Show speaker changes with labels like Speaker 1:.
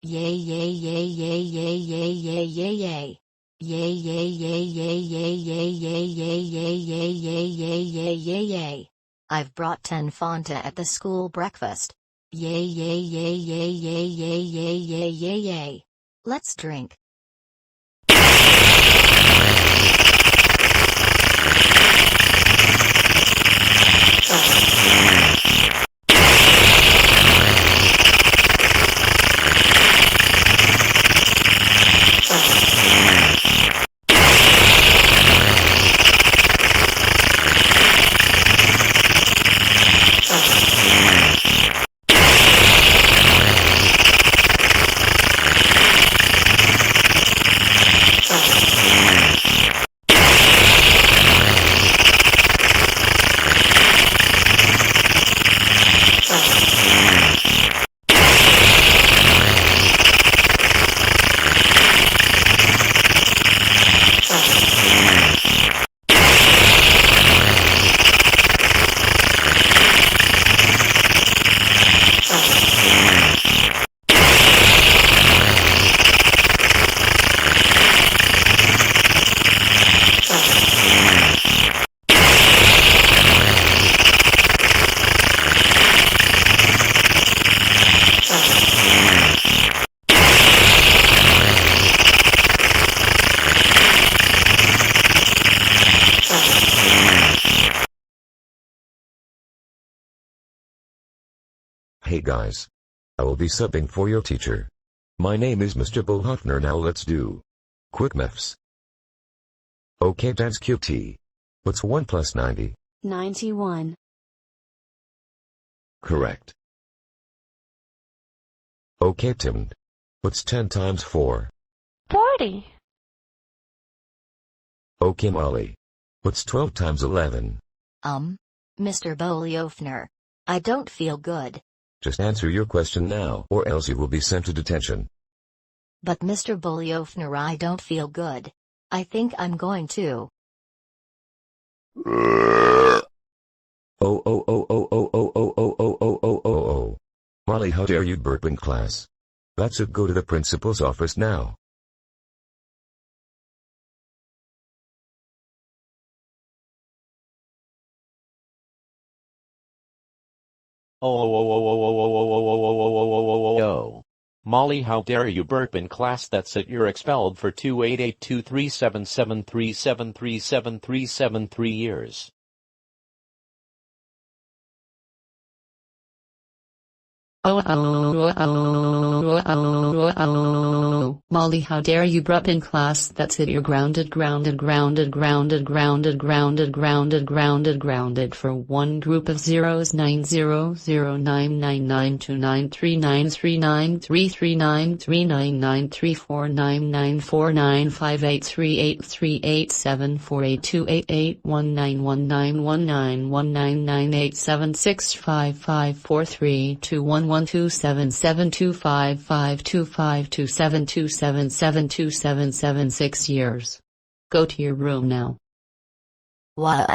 Speaker 1: Yay yay yay yay yay yay yay yay yay. Yay yay yay yay yay yay yay yay yay yay yay yay yay yay yay. I've brought 10 Fanta at the school breakfast. Yay yay yay yay yay yay yay yay yay yay. Let's drink.
Speaker 2: Hey guys. I will be subbing for your teacher. My name is Mr. Bullhoffner. Now let's do quick maths. Okay, that's QT. What's 1 plus 90?
Speaker 3: 91.
Speaker 2: Correct. Okay, Tim. What's 10 times 4?
Speaker 3: 40.
Speaker 2: Okay, Mollie. What's 12 times 11?
Speaker 1: Mr. Bullhoffner. I don't feel good.
Speaker 2: Just answer your question now, or else you will be sent to detention.
Speaker 1: But Mr. Bullhoffner, I don't feel good. I think I'm going to.
Speaker 2: Oh. Mollie, how dare you burp in class? That's it, go to the principal's office now.
Speaker 4: Yo. Mollie, how dare you burp in class? That's it, you're expelled for 2882377373737 years.
Speaker 5: Mollie, how dare you burp in class? That's it, you're grounded for one group of zeros. 90009923939499119987655432112775525272772776 years. Go to your room now.
Speaker 1: Wow.